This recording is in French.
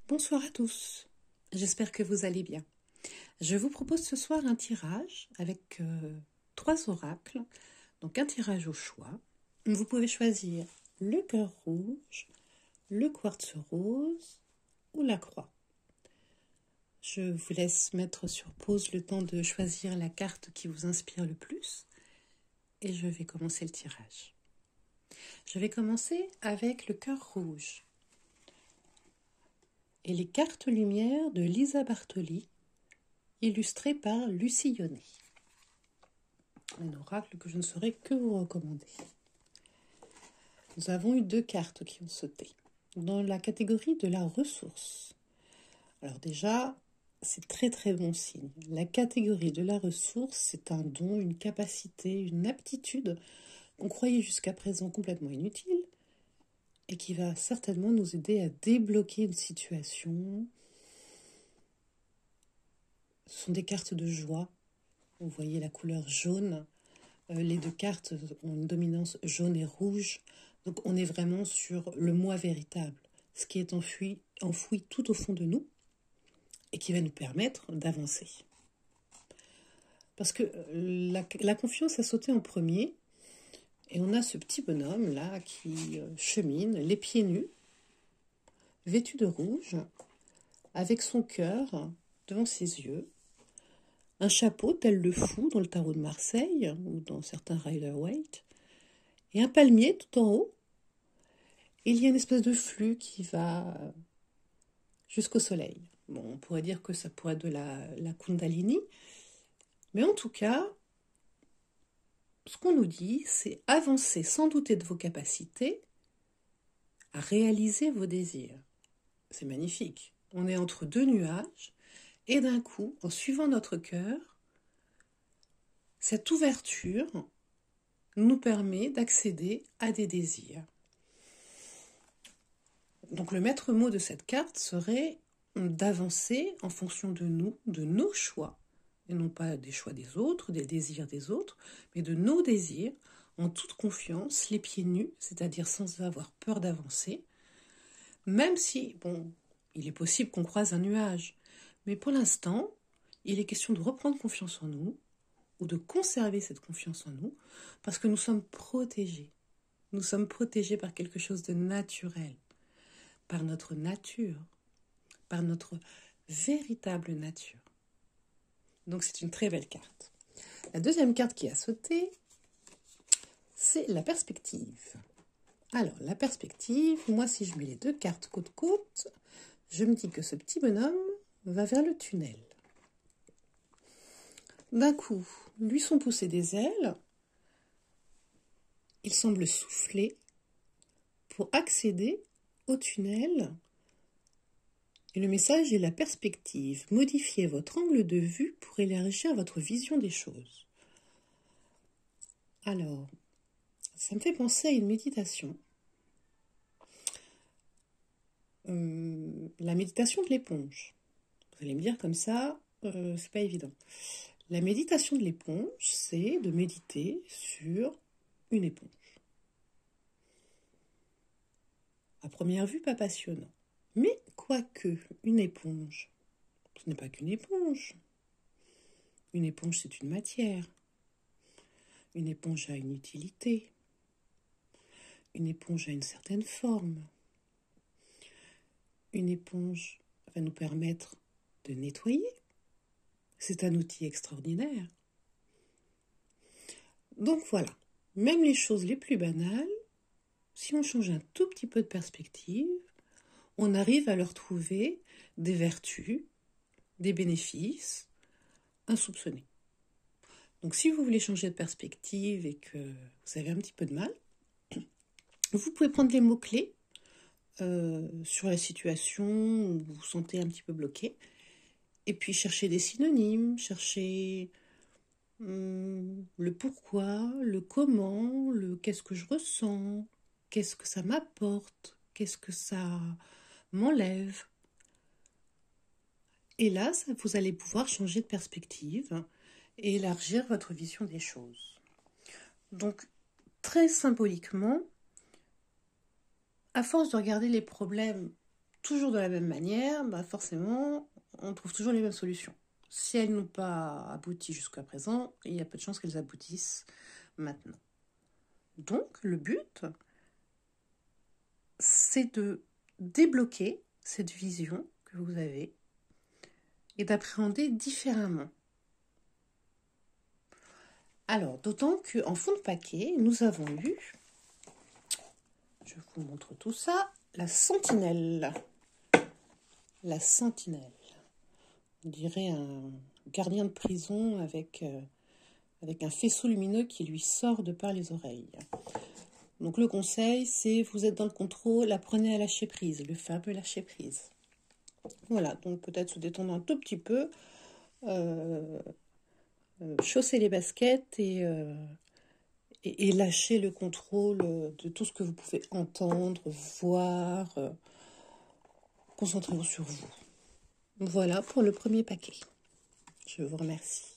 Bonsoir à tous, j'espère que vous allez bien. Je vous propose ce soir un tirage avec 3 oracles, donc un tirage au choix. Vous pouvez choisir le cœur rouge, le quartz rose ou la croix. Je vous laisse mettre sur pause le temps de choisir la carte qui vous inspire le plus et je vais commencer le tirage. Je vais commencer avec le cœur rouge et les cartes lumière de Lisa Bartoli, illustrées par Lucie Yonnet. Un oracle que je ne saurais que vous recommander. Nous avons eu 2 cartes qui ont sauté dans la catégorie de la ressource. Alors déjà, c'est très très bon signe. La catégorie de la ressource, c'est un don, une capacité, une aptitude qu'on croyait jusqu'à présent complètement inutile et qui va certainement nous aider à débloquer une situation. Ce sont des cartes de joie. Vous voyez la couleur jaune. Les 2 cartes ont une dominance jaune et rouge. Donc on est vraiment sur le moi véritable, ce qui est enfoui tout au fond de nous et qui va nous permettre d'avancer. Parce que la confiance a sauté en premier et on a ce petit bonhomme là qui chemine, les pieds nus, vêtu de rouge, avec son cœur devant ses yeux, un chapeau tel le fou dans le tarot de Marseille ou dans certains Rider-Waite, et un palmier tout en haut. Et il y a une espèce de flux qui va jusqu'au soleil. Bon, on pourrait dire que ça pourrait être de la Kundalini, mais en tout cas, ce qu'on nous dit, c'est avancer sans douter de vos capacités à réaliser vos désirs. C'est magnifique. On est entre 2 nuages, et d'un coup, en suivant notre cœur, cette ouverture nous permet d'accéder à des désirs. Donc le maître mot de cette carte serait d'avancer en fonction de nous, de nos choix, et non pas des choix des autres, des désirs des autres, mais de nos désirs, en toute confiance, les pieds nus, c'est-à-dire sans avoir peur d'avancer, même si, bon, il est possible qu'on croise un nuage, mais pour l'instant, il est question de reprendre confiance en nous, ou de conserver cette confiance en nous, parce que nous sommes protégés. Nous sommes protégés par quelque chose de naturel, par notre nature, par notre véritable nature. Donc c'est une très belle carte. La deuxième carte qui a sauté, c'est la perspective. Alors la perspective, moi si je mets les 2 cartes côte à côte, je me dis que ce petit bonhomme va vers le tunnel. D'un coup, lui sont poussées des ailes, il semble souffler pour accéder au tunnel. Et le message est la perspective. Modifiez votre angle de vue pour élargir votre vision des choses. Alors, ça me fait penser à une méditation. La méditation de l'éponge. Vous allez me dire comme ça, c'est pas évident. La méditation de l'éponge, c'est de méditer sur une éponge. À première vue, pas passionnant. Mais quoique, une éponge, ce n'est pas qu'une éponge. Une éponge, c'est une matière. Une éponge a une utilité. Une éponge a une certaine forme. Une éponge va nous permettre de nettoyer. C'est un outil extraordinaire. Donc voilà, même les choses les plus banales, si on change un tout petit peu de perspective, on arrive à leur trouver des vertus, des bénéfices insoupçonnés. Donc si vous voulez changer de perspective et que vous avez un petit peu de mal, vous pouvez prendre les mots-clés sur la situation où vous vous sentez un petit peu bloqué, et puis chercher des synonymes, chercher le pourquoi, le comment, le qu'est-ce que je ressens, qu'est-ce que ça m'apporte, qu'est-ce que ça m'enlève. Et là, vous allez pouvoir changer de perspective et élargir votre vision des choses. Donc, très symboliquement, à force de regarder les problèmes toujours de la même manière, bah forcément, on trouve toujours les mêmes solutions. Si elles n'ont pas abouti jusqu'à présent, il y a peu de chances qu'elles aboutissent maintenant. Donc, le but, c'est de débloquer cette vision que vous avez et d'appréhender différemment. Alors, d'autant qu'en fond de paquet, nous avons eu, je vous montre tout ça, la sentinelle. La sentinelle. On dirait un gardien de prison avec un faisceau lumineux qui lui sort de par les oreilles. Donc le conseil, c'est vous êtes dans le contrôle, apprenez à lâcher prise, le fameux lâcher prise. Voilà, donc peut-être se détendre un tout petit peu, chausser les baskets et lâcher le contrôle de tout ce que vous pouvez entendre, voir. Concentrez-vous sur vous. Voilà pour le premier paquet. Je vous remercie.